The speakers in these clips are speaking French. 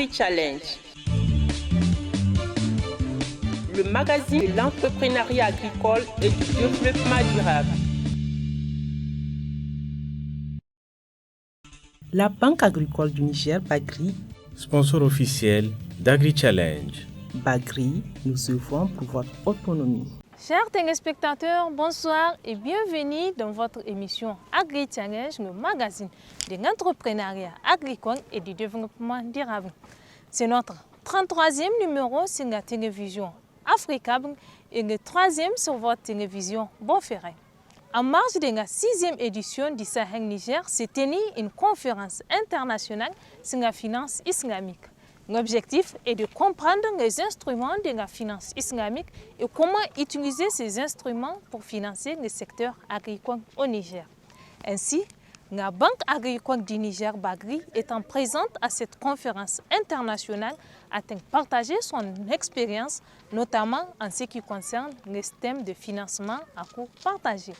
AgriChallenge, le magazine de l'entrepreneuriat agricole et du développement durable. La Banque agricole du Niger, Bagri, sponsor officiel d'AgriChallenge. Bagri, nous œuvrons pour votre autonomie. Chers téléspectateurs, bonsoir et bienvenue dans votre émission AgriChallenge, le magazine de l'entrepreneuriat agricole et du développement durable. C'est notre 33e numéro sur la télévision Africable et le 3e sur votre télévision Bonferré. En marge de la 6e édition du Sahel Niger s'est tenue une conférence internationale sur la finance islamique. L'objectif est de comprendre les instruments de la finance islamique et comment utiliser ces instruments pour financer le secteur agricole au Niger. Ainsi, la Banque agricole du Niger, Bagri, étant présente à cette conférence internationale, a-t-elle partagé son expérience, notamment en ce qui concerne les systèmes de financement à coût partagé.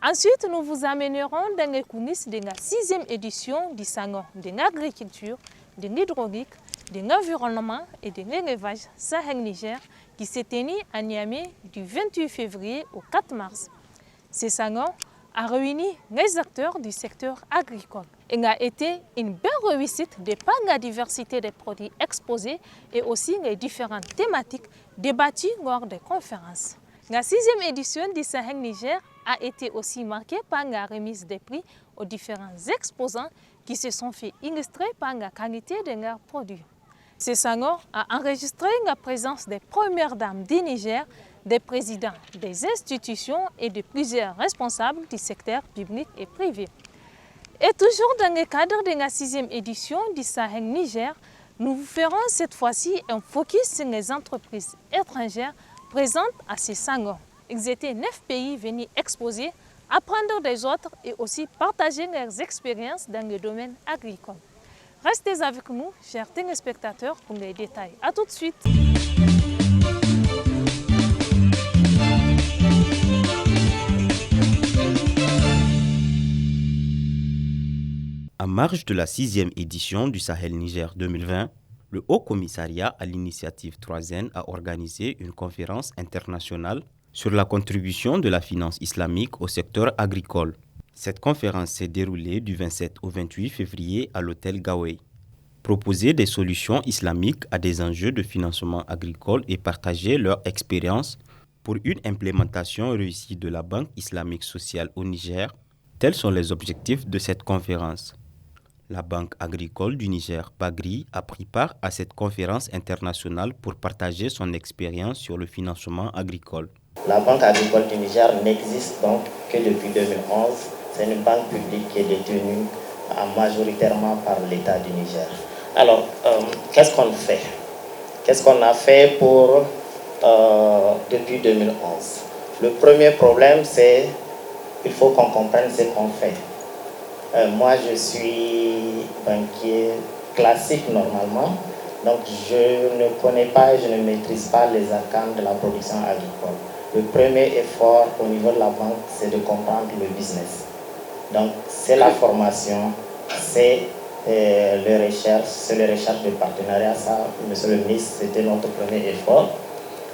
Ensuite, nous vous amènerons dans les coulisses de la 6e édition du Salon de l'agriculture, de l'hydraulique, de l'environnement et de l'élevage Sahel Niger qui s'est tenu à Niamey du 28 février au 4 mars. Ce salon a réuni les acteurs du secteur agricole. Il a été une belle réussite de par la diversité des produits exposés et aussi les différentes thématiques débattues lors des conférences. La 6e édition du Sahel Niger a été aussi marquée par la remise des prix aux différents exposants qui se sont fait illustrer par la qualité de leurs produits. Ce salon a enregistré la présence des premières dames du Niger, des présidents des institutions et de plusieurs responsables du secteur public et privé. Et toujours dans le cadre de la 6e édition du Sahel Niger, nous vous ferons cette fois-ci un focus sur les entreprises étrangères présentes à ce salon. Ils étaient 9 pays venus exposer, apprendre des autres et aussi partager leurs expériences dans le domaine agricole. Restez avec nous, chers téléspectateurs, pour les détails. A tout de suite. En marge de la 6e édition du Sahel Niger 2020, le Haut Commissariat à l'initiative 3N a organisé une conférence internationale sur la contribution de la finance islamique au secteur agricole. Cette conférence s'est déroulée du 27 au 28 février à l'hôtel Gawey. Proposer des solutions islamiques à des enjeux de financement agricole et partager leur expérience pour une implémentation réussie de la Banque islamique sociale au Niger, tels sont les objectifs de cette conférence. La Banque agricole du Niger, Bagri, a pris part à cette conférence internationale pour partager son expérience sur le financement agricole. La Banque agricole du Niger n'existe donc que depuis 2011. C'est une banque publique qui est détenue majoritairement par l'État du Niger. Alors, qu'est-ce qu'on fait? Qu'est-ce qu'on a fait depuis 2011? Le premier problème, c'est qu'il faut qu'on comprenne ce qu'on fait. Moi, je suis banquier classique normalement, donc je ne connais pas et je ne maîtrise pas les arcanes de la production agricole. Le premier effort au niveau de la banque, c'est de comprendre le business. Donc, c'est la formation, c'est les recherches de partenariat. Ça, monsieur le ministre, c'était notre premier effort.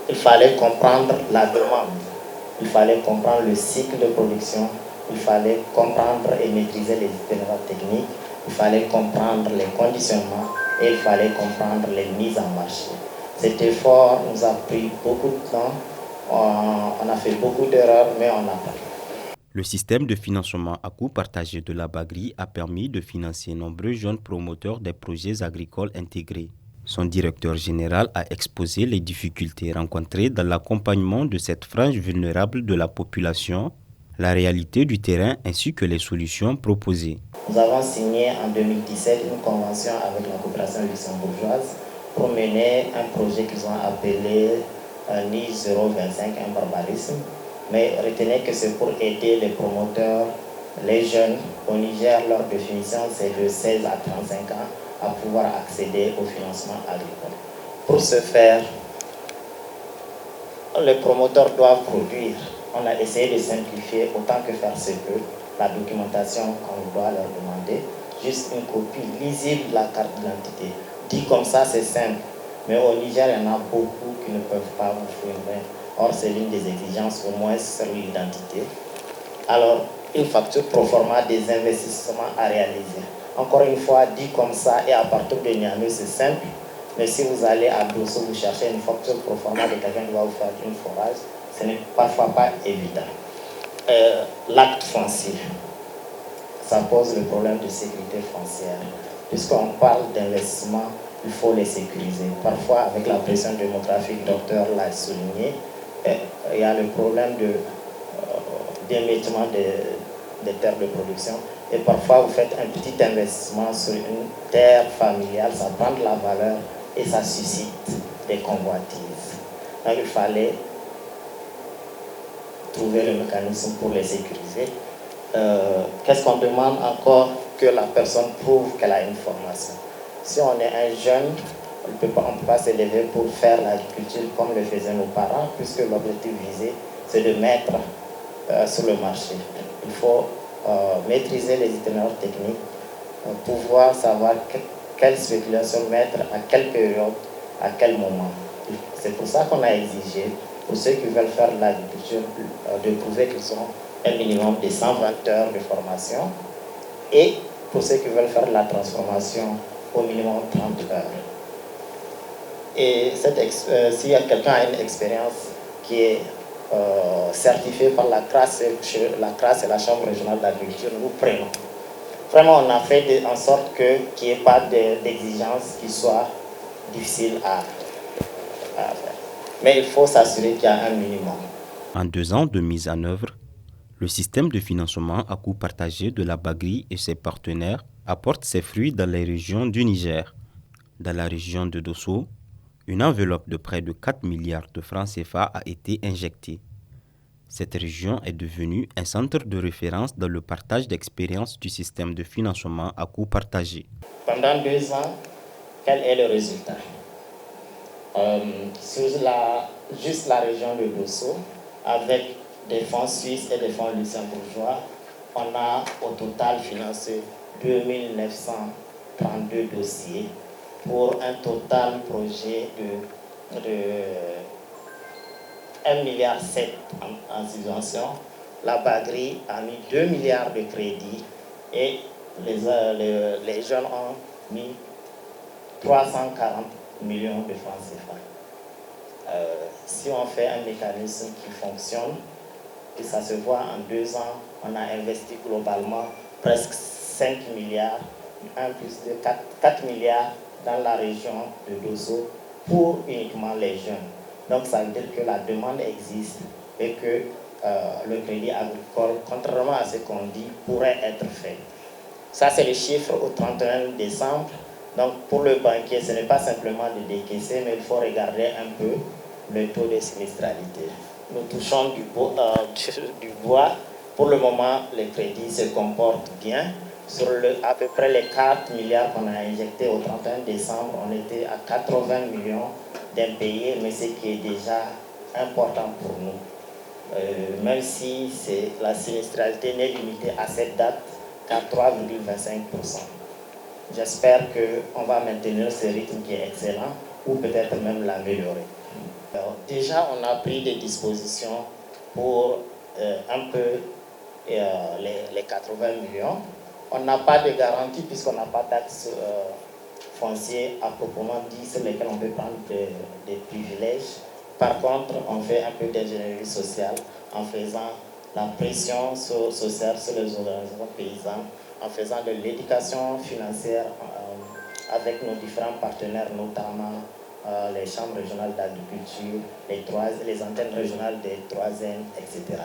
Il fallait comprendre la demande, il fallait comprendre le cycle de production, il fallait comprendre et maîtriser les différentes techniques, il fallait comprendre les conditionnements et il fallait comprendre les mises en marché. Cet effort nous a pris beaucoup de temps, on a fait beaucoup d'erreurs, mais on a appris. Le système de financement à coût partagé de la Bagri a permis de financer nombreux jeunes promoteurs des projets agricoles intégrés. Son directeur général a exposé les difficultés rencontrées dans l'accompagnement de cette frange vulnérable de la population, la réalité du terrain ainsi que les solutions proposées. Nous avons signé en 2017 une convention avec la coopération luxembourgeoise pour mener un projet qu'ils ont appelé NIS 025, un barbarisme. Mais retenez que c'est pour aider les promoteurs, les jeunes. Au Niger, leur définition, c'est de 16 à 35 ans à pouvoir accéder au financement agricole. Pour ce faire, les promoteurs doivent produire. On a essayé de simplifier autant que faire se peut la documentation qu'on doit leur demander, juste une copie lisible de la carte d'identité. dit comme ça, c'est simple. Mais au Niger, il y en a beaucoup qui ne peuvent pas vous fournir. Or, c'est l'une des exigences, au moins sur l'identité. Alors, une facture pro forma des investissements à réaliser. Encore une fois, dit comme ça, et à partir de Niamey, c'est simple. Mais si vous allez à Dosso, vous cherchez une facture pro forma de quelqu'un qui va vous faire une forage, ce n'est parfois pas évident. L'acte foncier, ça pose le problème de sécurité foncière. Puisqu'on parle d'investissement, il faut les sécuriser. Parfois, avec la pression démographique, le docteur l'a souligné, il y a le problème d'émiettement des terres de production. Et parfois, vous faites un petit investissement sur une terre familiale, ça prend de la valeur et ça suscite des convoitises. Donc, il fallait trouver le mécanisme pour les sécuriser. Qu'est-ce qu'on demande encore? Que la personne prouve qu'elle a une formation. Si on est un jeune, on ne peut pas s'élever pour faire l'agriculture comme le faisaient nos parents, puisque l'objectif visé, c'est de mettre sur le marché. Il faut maîtriser les itinéraires techniques, pouvoir savoir quelle spéculation mettre, à quelle période, à quel moment. C'est pour ça qu'on a exigé, pour ceux qui veulent faire l'agriculture, de prouver qu'ils ont un minimum de 120 heures de formation, et pour ceux qui veulent faire la transformation, au minimum 30 heures. Et si quelqu'un a une expérience qui est certifiée par la CRAS et la Chambre régionale d'agriculture, nous prenons. Vraiment, on a fait en sorte qu'il n'y ait pas d'exigences qui soient difficiles à faire. Mais il faut s'assurer qu'il y a un minimum. En 2 ans de mise en œuvre, le système de financement à coût partagé de la Bagri et ses partenaires apporte ses fruits dans les régions du Niger. Dans la région de Dosso, une enveloppe de près de 4 milliards de francs CFA a été injectée. Cette région est devenue un centre de référence dans le partage d'expériences du système de financement à coût partagé. Pendant 2 ans, quel est le résultat? Sur juste la région de Dosso, avec des fonds suisses et des fonds luxembourgeois, on a au total financé 2932 dossiers pour un total projet de 1,7 milliard en subvention. La Bagri a mis 2 milliards de crédits et les jeunes ont mis 340 millions de francs CFA. Si on fait un mécanisme qui fonctionne, et ça se voit en 2 ans, on a investi globalement presque 5 milliards, 4 milliards dans la région de Dosso pour uniquement les jeunes. Donc ça veut dire que la demande existe et que le crédit agricole, contrairement à ce qu'on dit, pourrait être fait. Ça, c'est le chiffre au 31 décembre. Donc pour le banquier, ce n'est pas simplement de décaisser, mais il faut regarder un peu le taux de sinistralité. Nous touchons du bois. Pour le moment, les crédits se comportent bien. Sur à peu près les 4 milliards qu'on a injectés au 31 décembre, on était à 80 millions d'impayés, mais ce qui est déjà important pour nous. Même si la sinistralité n'est limitée à cette date qu'à 3,25%. J'espère qu'on va maintenir ce rythme qui est excellent ou peut-être même l'améliorer. Déjà, on a pris des dispositions pour un peu les 80 millions. On n'a pas de garantie puisqu'on n'a pas d'axe foncier à proprement dit sur lesquels on peut prendre des privilèges. Par contre, on fait un peu d'ingénierie sociale en faisant la pression sociale sur les organisations paysannes, en faisant de l'éducation financière avec nos différents partenaires, notamment les chambres régionales d'agriculture, les antennes régionales des 3N, etc.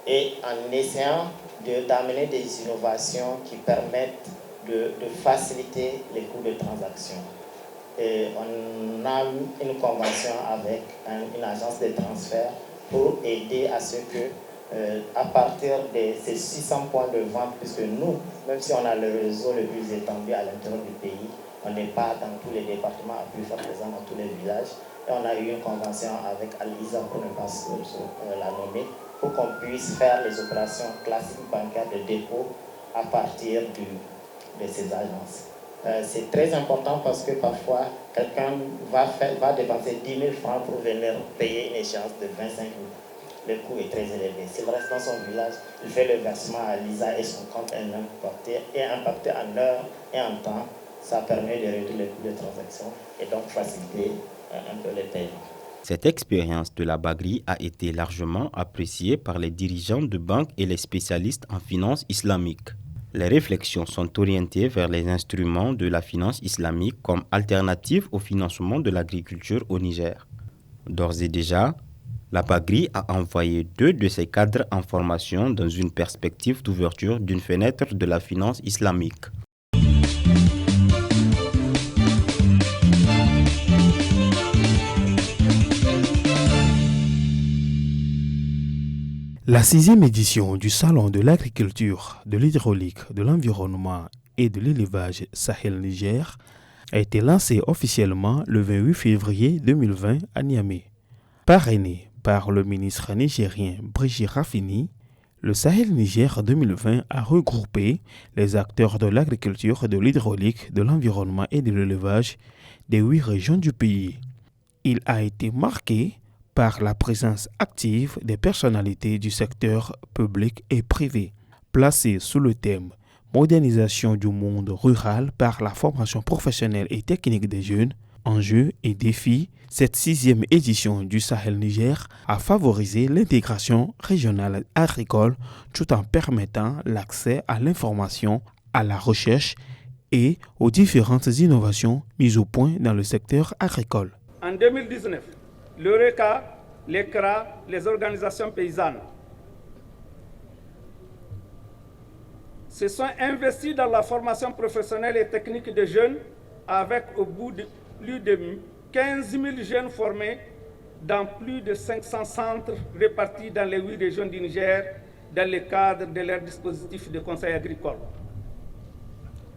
Et en essayant d'amener des innovations qui permettent de faciliter les coûts de transaction. Et on a eu une convention avec une agence de transfert pour aider à ce que, à partir de ces 600 points de vente, puisque nous, même si on a le réseau le plus étendu à l'intérieur du pays, on n'est pas dans tous les départements à plus faire présent dans tous les villages. Et on a eu une convention avec Alisa, pour ne pas la nommer, pour qu'on puisse faire les opérations classiques bancaires de dépôt à partir de ces agences. C'est très important parce que parfois, quelqu'un va dépenser 10 000 francs pour venir payer une échéance de 25 000. Le coût est très élevé. S'il reste dans son village, il fait le versement à l'ISA et son compte est impacté en heure et en temps. Ça permet de réduire les coûts de transaction et donc faciliter un peu les paiements. Cette expérience de la Bagri a été largement appréciée par les dirigeants de banques et les spécialistes en finance islamique. Les réflexions sont orientées vers les instruments de la finance islamique comme alternative au financement de l'agriculture au Niger. D'ores et déjà, la Bagri a envoyé 2 de ses cadres en formation dans une perspective d'ouverture d'une fenêtre de la finance islamique. La 6e édition du Salon de l'agriculture, de l'hydraulique, de l'environnement et de l'élevage Sahel-Niger a été lancée officiellement le 28 février 2020 à Niamey. Parrainé par le ministre nigérien Brigitte Rafini, le Sahel-Niger 2020 a regroupé les acteurs de l'agriculture, de l'hydraulique, de l'environnement et de l'élevage des 8 régions du pays. Il a été marqué par la présence active des personnalités du secteur public et privé, placées sous le thème « Modernisation du monde rural par la formation professionnelle et technique des jeunes, enjeux et défis ». Cette 6e édition du Sahel-Niger a favorisé l'intégration régionale agricole tout en permettant l'accès à l'information, à la recherche et aux différentes innovations mises au point dans le secteur agricole. En 2019, l'EURECA, l'ECRA, les organisations paysannes se sont investis dans la formation professionnelle et technique des jeunes avec au bout de plus de 15 000 jeunes formés dans plus de 500 centres répartis dans les 8 régions du Niger dans le cadre de leur dispositif de conseil agricole.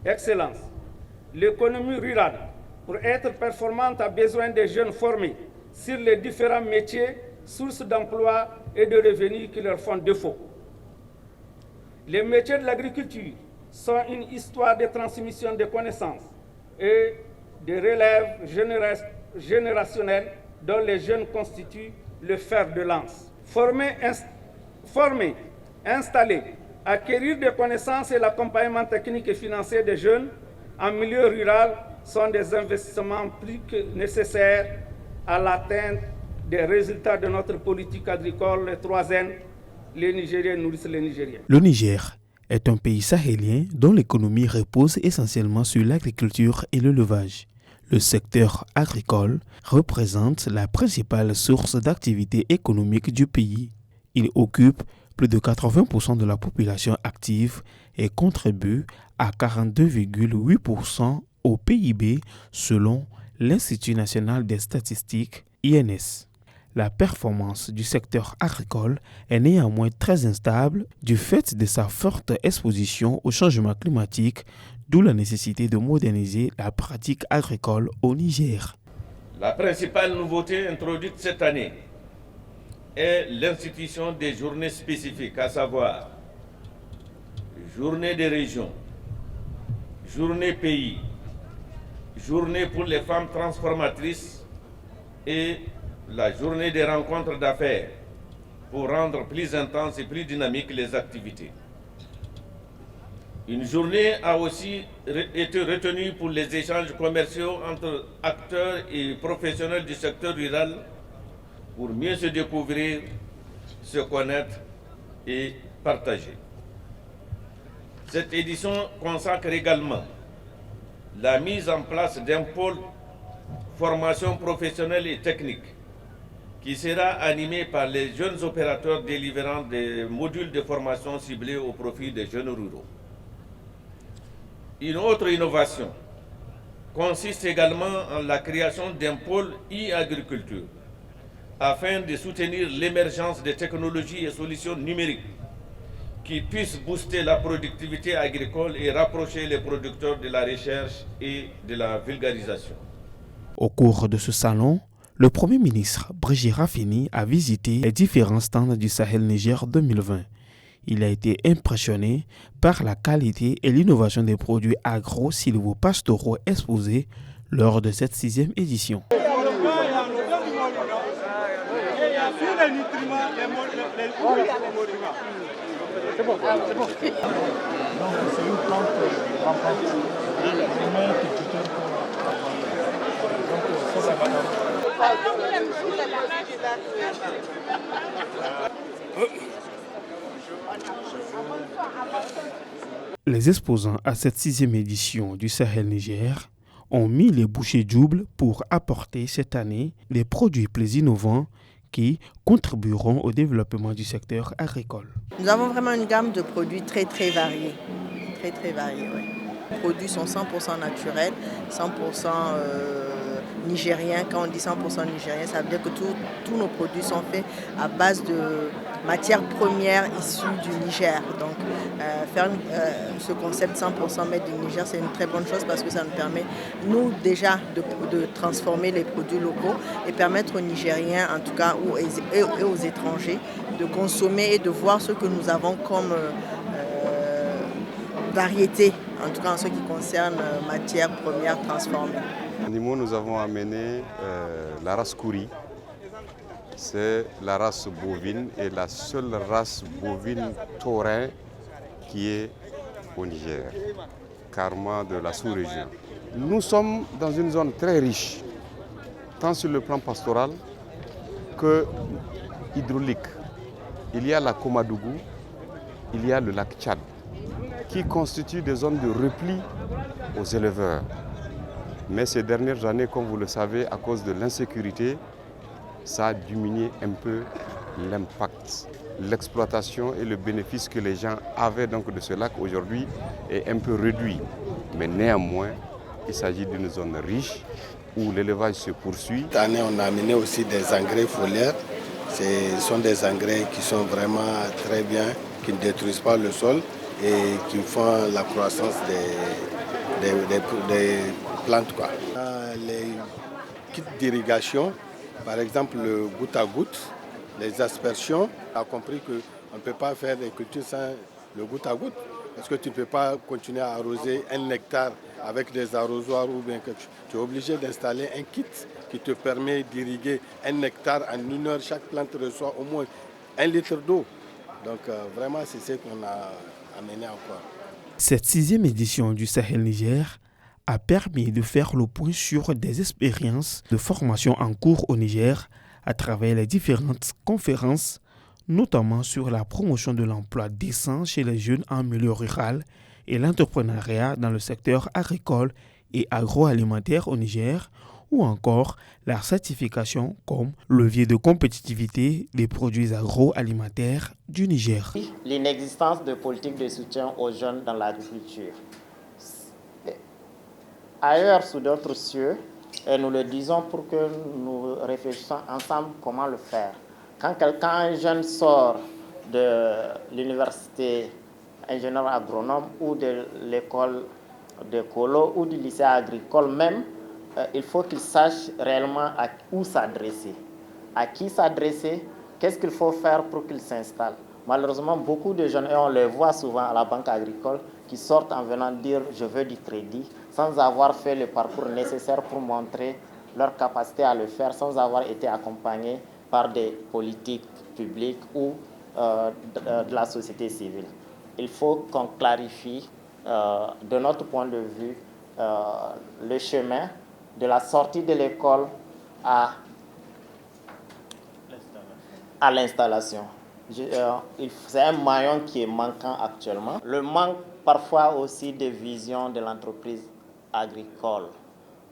Excellence, l'économie rurale, pour être performante, a besoin des jeunes formés sur les différents métiers, sources d'emploi et de revenus qui leur font défaut. Les métiers de l'agriculture sont une histoire de transmission de connaissances et de relève générationnelle dont les jeunes constituent le fer de lance. Former, installer, acquérir des connaissances et l'accompagnement technique et financier des jeunes en milieu rural sont des investissements plus que nécessaires à l'atteinte des résultats de notre politique agricole, les 3N, les Nigériens nourrissent les Nigériens. Le Niger est un pays sahélien dont l'économie repose essentiellement sur l'agriculture et l'élevage. Le secteur agricole représente la principale source d'activité économique du pays. Il occupe plus de 80% de la population active et contribue à 42,8% au PIB selon l'Institut national des statistiques, INS. La performance du secteur agricole est néanmoins très instable du fait de sa forte exposition au changement climatique, d'où la nécessité de moderniser la pratique agricole au Niger. La principale nouveauté introduite cette année est l'institution des journées spécifiques, à savoir journée des régions, journée pays, journée pour les femmes transformatrices et la journée des rencontres d'affaires pour rendre plus intenses et plus dynamiques les activités. Une journée a aussi été retenue pour les échanges commerciaux entre acteurs et professionnels du secteur rural pour mieux se découvrir, se connaître et partager. Cette édition consacre également la mise en place d'un pôle formation professionnelle et technique qui sera animé par les jeunes opérateurs délivrant des modules de formation ciblés au profit des jeunes ruraux. Une autre innovation consiste également en la création d'un pôle e-agriculture afin de soutenir l'émergence des technologies et solutions numériques qui puissent booster la productivité agricole et rapprocher les producteurs de la recherche et de la vulgarisation. Au cours de ce salon, le Premier ministre Brigitte Rafini a visité les différents stands du Sahel Niger 2020. Il a été impressionné par la qualité et l'innovation des produits agro-sylvo-pastoraux exposés lors de cette 6e édition. Les exposants à cette 6e édition du Sahel Niger ont mis les bouchées doubles pour apporter cette année des produits plus innovants qui contribueront au développement du secteur agricole. Nous avons vraiment une gamme de produits très variés. Très variés, oui. Les produits sont 100% naturels, 100% nigériens. Quand on dit 100% nigériens, ça veut dire que tous nos produits sont faits à base de matières premières issues du Niger. Donc faire ce concept 100% made in Niger, c'est une très bonne chose parce que ça nous permet, nous déjà, de transformer les produits locaux et permettre aux Nigériens, en tout cas, et aux étrangers, de consommer et de voir ce que nous avons comme variété, en tout cas en ce qui concerne matières premières transformées. À Nimo, nous avons amené la race Kouri. C'est la race bovine et la seule race bovine taurin qui est au Niger, carrément de la sous-région. Nous sommes dans une zone très riche, tant sur le plan pastoral que hydraulique. Il y a la Komadougou, il y a le lac Tchad, qui constituent des zones de repli aux éleveurs. Mais ces dernières années, comme vous le savez, à cause de l'insécurité, ça a diminué un peu l'impact. L'exploitation et le bénéfice que les gens avaient donc de ce lac aujourd'hui est un peu réduit. Mais néanmoins, il s'agit d'une zone riche où l'élevage se poursuit. Cette année, on a amené aussi des engrais foliaires. Ce sont des engrais qui sont vraiment très bien, qui ne détruisent pas le sol et qui font la croissance des plantes, quoi. Les kits d'irrigation, par exemple le goutte à goutte, les aspersions, on a compris qu'on ne peut pas faire des cultures sans le goutte à goutte, parce que tu ne peux pas continuer à arroser 1 hectare avec des arrosoirs ou bien quelque chose. Tu es obligé d'installer un kit qui te permet d'irriguer 1 hectare en 1 heure. Chaque plante reçoit au moins 1 litre d'eau. Donc vraiment, c'est ce qu'on a amené encore. Cette 6e édition du Sahel Niger a permis de faire le point sur des expériences de formation en cours au Niger à travers les différentes conférences, notamment sur la promotion de l'emploi décent chez les jeunes en milieu rural et l'entrepreneuriat dans le secteur agricole et agroalimentaire au Niger, ou encore la certification comme levier de compétitivité des produits agroalimentaires du Niger. L'inexistence de politiques de soutien aux jeunes dans l'agriculture. Ailleurs, sous d'autres cieux, et nous le disons pour que nous réfléchissions ensemble comment le faire. Quand un jeune sort de l'université ingénieur agronome ou de l'école de colo ou du lycée agricole même, il faut qu'il sache réellement où s'adresser, à qui s'adresser, qu'est-ce qu'il faut faire pour qu'il s'installe. Malheureusement, beaucoup de jeunes, et on les voit souvent à la banque agricole, qui sortent en venant dire « je veux du crédit » sans avoir fait le parcours nécessaire pour montrer leur capacité à le faire, sans avoir été accompagnés par des politiques publiques ou de la société civile. Il faut qu'on clarifie, de notre point de vue, le chemin de la sortie de l'école à l'installation. C'est un maillon qui est manquant actuellement. Le manque parfois aussi de vision de l'entreprise agricole.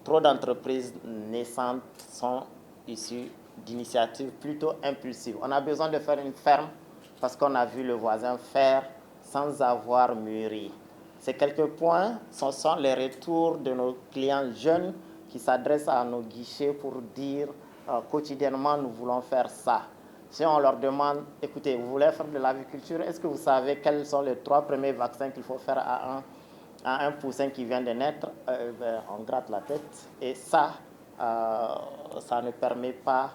Trop d'entreprises naissantes sont issues d'initiatives plutôt impulsives. On a besoin de faire une ferme parce qu'on a vu le voisin faire sans avoir mûri. Ces quelques points, ce sont les retours de nos clients jeunes qui s'adressent à nos guichets pour dire quotidiennement nous voulons faire ça. Si on leur demande, écoutez, vous voulez faire de l'agriculture, est-ce que vous savez quels sont les 3 premiers vaccins qu'il faut faire à un poussin qui vient de naître, on gratte la tête. Et ça, ça ne permet pas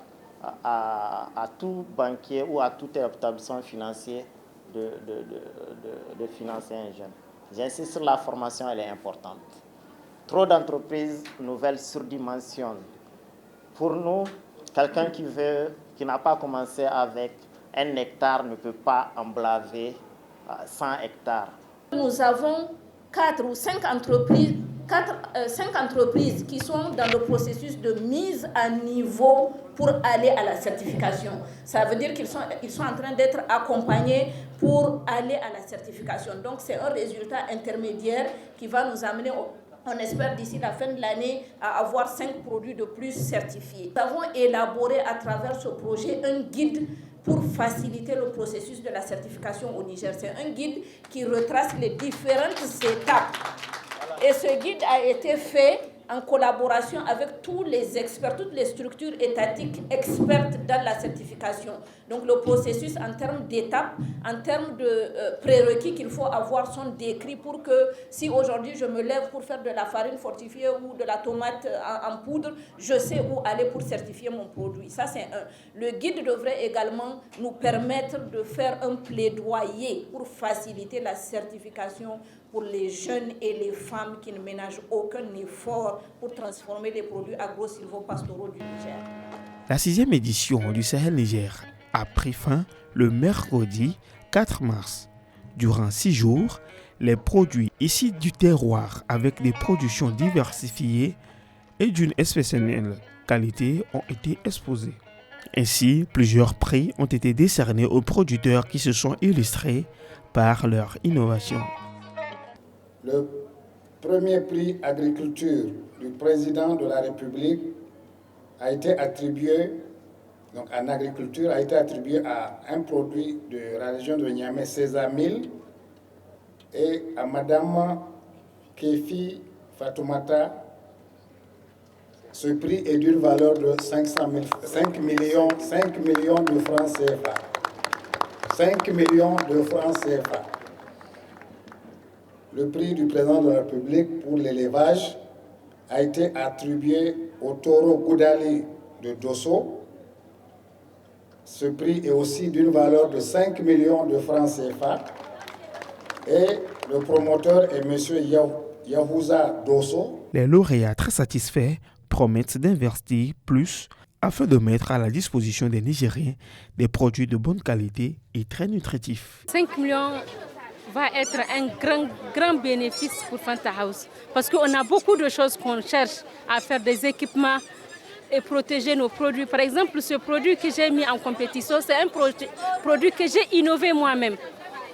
à tout banquier ou à tout établissement financier de financer un jeune. J'insiste sur la formation, elle est importante. Trop d'entreprises nouvelles surdimensionnent. Pour nous, quelqu'un qui n'a pas commencé avec 1 hectare ne peut pas emblaver 100 hectares. Nous avons 4 ou 5 entreprises qui sont dans le processus de mise à niveau pour aller à la certification. Ça veut dire qu'ils sont en train d'être accompagnés pour aller à la certification. Donc c'est un résultat intermédiaire qui va nous amener, on espère d'ici la fin de l'année, à avoir 5 produits de plus certifiés. Nous avons élaboré à travers ce projet un guide pour faciliter le processus de la certification au Niger. C'est un guide qui retrace les différentes étapes. Et ce guide a été fait en collaboration avec tous les experts, toutes les structures étatiques expertes dans la certification. Donc le processus en termes d'étapes, en termes de prérequis qu'il faut avoir sont décrits pour que si aujourd'hui je me lève pour faire de la farine fortifiée ou de la tomate en poudre, je sais où aller pour certifier mon produit. Ça c'est un. Le guide devrait également nous permettre de faire un plaidoyer pour faciliter la certification pour les jeunes et les femmes qui ne ménagent aucun effort pour transformer les produits agro-silvopastoraux du Niger. La 6e édition du Sahel Niger a pris fin le mercredi 4 mars. Durant 6 jours, les produits issus du terroir avec des productions diversifiées et d'une exceptionnelle qualité ont été exposés. Ainsi, plusieurs prix ont été décernés aux producteurs qui se sont illustrés par leur innovation. Le premier prix agriculture du président de la République a été attribué, donc en agriculture, a été attribué à un produit de la région de Niamey, Sésamil, et à Madame Kefi Fatoumata. Ce prix est d'une valeur de 5 millions de francs CFA. 5 millions de francs CFA. Le prix du président de la République pour l'élevage a été attribué au taureau Goudali de Dosso. Ce prix est aussi d'une valeur de 5 millions de francs CFA. Et le promoteur est M. Yahouza Dosso. Les lauréats très satisfaits promettent d'investir plus afin de mettre à la disposition des Nigériens des produits de bonne qualité et très nutritifs. 5 millions va être un grand bénéfice pour Fanta House parce qu'on a beaucoup de choses qu'on cherche à faire, des équipements et protéger nos produits. Par exemple, ce produit que j'ai mis en compétition, c'est un produit que j'ai innové moi-même.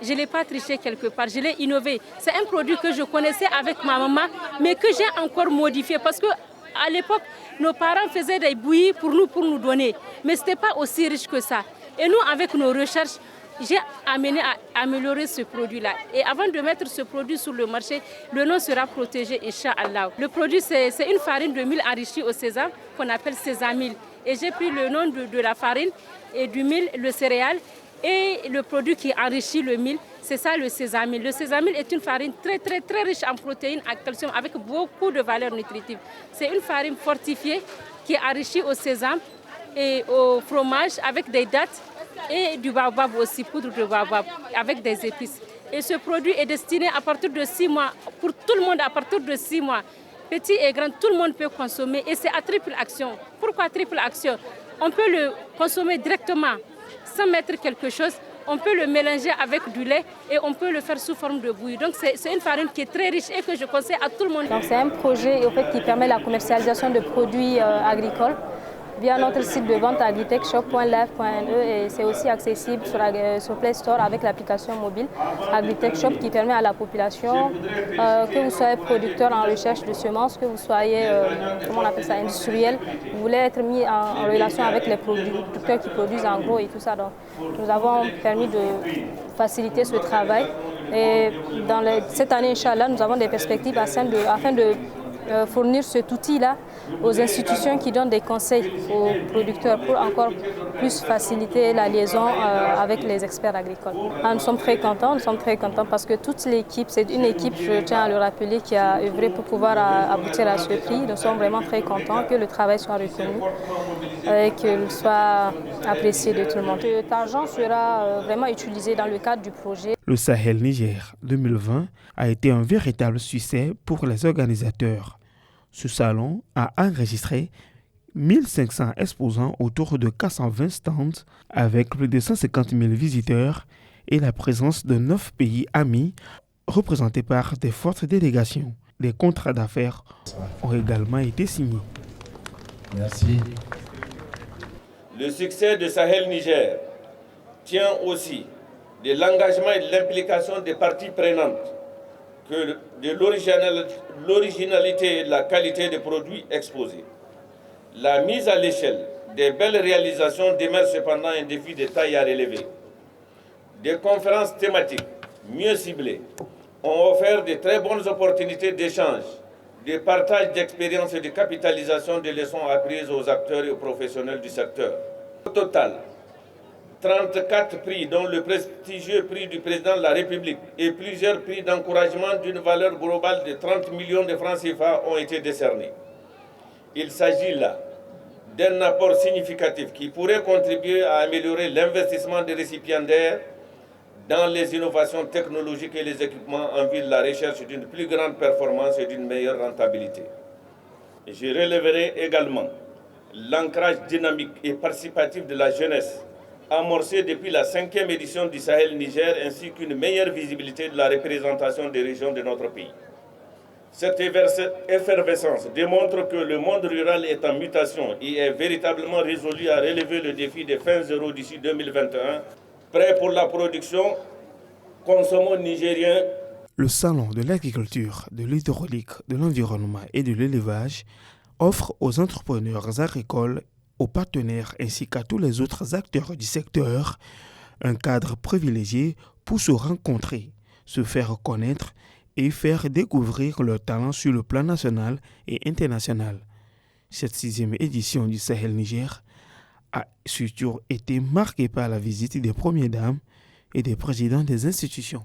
Je ne l'ai pas triché quelque part, je l'ai innové. C'est un produit que je connaissais avec ma maman, mais que j'ai encore modifié parce qu'à l'époque, nos parents faisaient des bouillies pour nous donner, mais ce n'était pas aussi riche que ça. Et nous, avec nos recherches, j'ai amené à améliorer ce produit-là. Et avant de mettre ce produit sur le marché, le nom sera protégé, Inch'Allah. Le produit, c'est une farine de mil enrichie au sésame qu'on appelle Sésamil. Et j'ai pris le nom de la farine et du mil, le céréal, et le produit qui enrichit le mil, c'est ça le sésamil. Le sésamil est une farine très riche en protéines, en calcium, avec beaucoup de valeurs nutritives. C'est une farine fortifiée qui est enrichie au sésame et au fromage avec des dattes et du baobab aussi, poudre de baobab, avec des épices. Et ce produit est destiné à partir de 6 mois, pour tout le monde à partir de 6 mois. Petit et grand, tout le monde peut consommer et c'est à triple action. Pourquoi triple action? On peut le consommer directement sans mettre quelque chose. On peut le mélanger avec du lait et on peut le faire sous forme de bouillie. Donc c'est une farine qui est très riche et que je conseille à tout le monde. Donc c'est un projet qui permet la commercialisation de produits agricoles via notre site de vente agritechshop.live.ne et c'est aussi accessible sur Play Store avec l'application mobile Agritech Shop qui permet à la population, que vous soyez producteur en recherche de semences, que vous soyez, comment on appelle ça, industriel, vous voulez être mis en relation avec les producteurs qui produisent en gros et tout ça. Donc nous avons permis de faciliter ce travail et cette année, Inch'Allah, nous avons des perspectives afin de fournir cet outil-là aux institutions qui donnent des conseils aux producteurs pour encore plus faciliter la liaison avec les experts agricoles. Nous sommes très contents parce que toute l'équipe, c'est une équipe, je tiens à le rappeler, qui a œuvré pour pouvoir aboutir à ce prix. Nous sommes vraiment très contents que le travail soit reconnu et qu'il soit apprécié de tout le monde. Cet argent sera vraiment utilisé dans le cadre du projet. Le Sahel Niger 2020 a été un véritable succès pour les organisateurs. Ce salon a enregistré 1500 exposants autour de 420 stands avec plus de 150 000 visiteurs et la présence de 9 pays amis représentés par des fortes délégations. Des contrats d'affaires ont également été signés. Merci. Le succès de Sahel Niger tient aussi de l'engagement et de l'implication des parties prenantes, que de l'originalité et de la qualité des produits exposés. La mise à l'échelle des belles réalisations demeure cependant un défi de taille à relever. Des conférences thématiques mieux ciblées ont offert de très bonnes opportunités d'échange, de partage d'expériences et de capitalisation des leçons apprises aux acteurs et aux professionnels du secteur. Au total, 34 prix, dont le prestigieux prix du président de la République et plusieurs prix d'encouragement d'une valeur globale de 30 millions de francs CFA ont été décernés. Il s'agit là d'un apport significatif qui pourrait contribuer à améliorer l'investissement des récipiendaires dans les innovations technologiques et les équipements en vue de la recherche d'une plus grande performance et d'une meilleure rentabilité. Je relèverai également l'ancrage dynamique et participatif de la jeunesse, amorcé depuis la 5e édition du Sahel Niger, ainsi qu'une meilleure visibilité de la représentation des régions de notre pays. Cette effervescence démontre que le monde rural est en mutation et est véritablement résolu à relever le défi des fins zéro d'ici 2021, prêt pour la production, consommons nigérien. Le salon de l'agriculture, de l'hydraulique, de l'environnement et de l'élevage offre aux entrepreneurs agricoles, aux partenaires ainsi qu'à tous les autres acteurs du secteur un cadre privilégié pour se rencontrer, se faire connaître et faire découvrir leurs talents sur le plan national et international. Cette 6e édition du Sahel Niger a surtout été marquée par la visite des premières dames et des présidents des institutions.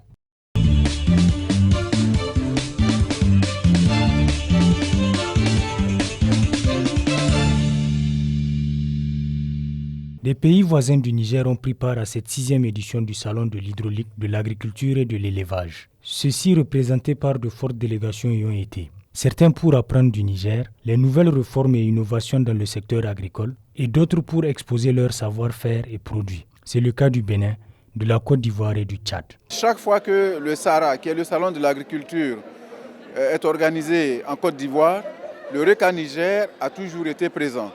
Des pays voisins du Niger ont pris part à cette 6e édition du Salon de l'hydraulique, de l'agriculture et de l'élevage. Ceux-ci représentés par de fortes délégations y ont été. Certains pour apprendre du Niger les nouvelles réformes et innovations dans le secteur agricole et d'autres pour exposer leur savoir-faire et produits. C'est le cas du Bénin, de la Côte d'Ivoire et du Tchad. Chaque fois que le SARA, qui est le Salon de l'agriculture, est organisé en Côte d'Ivoire, le RECA Niger a toujours été présent.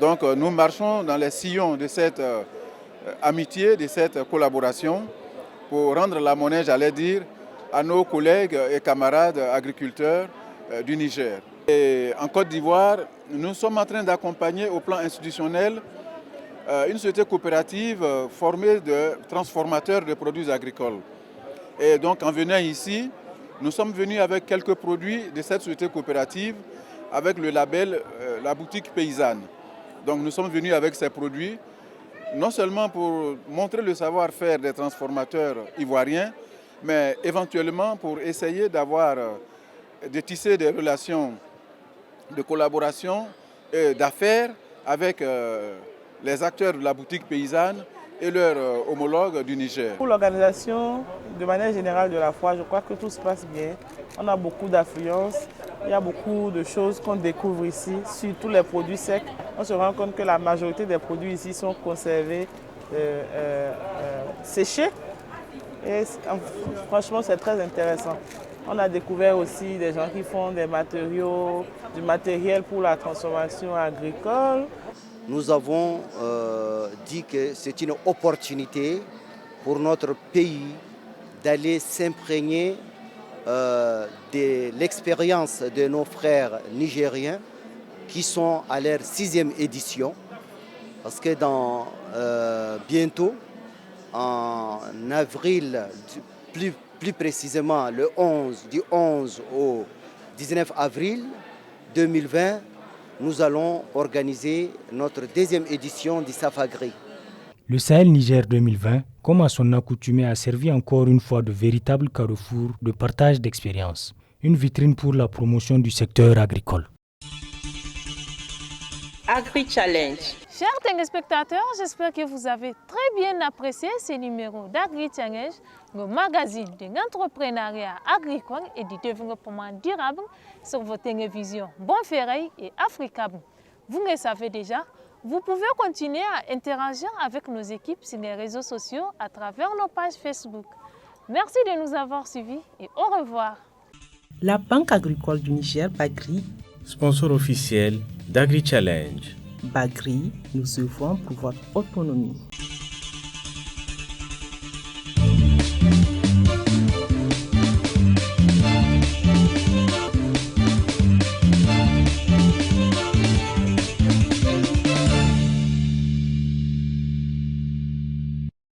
Donc nous marchons dans les sillons de cette amitié, de cette collaboration pour rendre la monnaie, j'allais dire, à nos collègues et camarades agriculteurs du Niger. Et en Côte d'Ivoire, nous sommes en train d'accompagner au plan institutionnel une société coopérative formée de transformateurs de produits agricoles. Et donc en venant ici, nous sommes venus avec quelques produits de cette société coopérative avec le label La Boutique Paysanne. Donc nous sommes venus avec ces produits, non seulement pour montrer le savoir-faire des transformateurs ivoiriens, mais éventuellement pour essayer de tisser des relations de collaboration et d'affaires avec les acteurs de la boutique paysanne et leurs homologues du Niger. Pour l'organisation, de manière générale de la foire, je crois que tout se passe bien. On a beaucoup d'affluence, il y a beaucoup de choses qu'on découvre ici, surtout les produits secs. On se rend compte que la majorité des produits ici sont conservés, séchés. Et franchement, c'est très intéressant. On a découvert aussi des gens qui font du matériel pour la transformation agricole. Nous avons dit que c'est une opportunité pour notre pays d'aller s'imprégner de l'expérience de nos frères nigériens qui sont à leur 6e édition. Parce que bientôt, en avril, plus précisément du 11 au 19 avril, 2020, nous allons organiser notre deuxième édition du Safagri. Le Sahel Niger 2020, comme à son accoutumée, a servi encore une fois de véritable carrefour de partage d'expériences, une vitrine pour la promotion du secteur agricole. Agri-Challenge. Chers téléspectateurs, j'espère que vous avez très bien apprécié ce numéro d'Agri-Challenge, le magazine de l'entrepreneuriat agricole et du développement durable sur vos télévisions Bonferré et Africable. Vous le savez déjà, vous pouvez continuer à interagir avec nos équipes sur les réseaux sociaux à travers nos pages Facebook. Merci de nous avoir suivis et au revoir. La Banque agricole du Niger, Bagri, sponsor officiel d'Agri-Challenge. Bagri, nous œuvrons pour votre autonomie.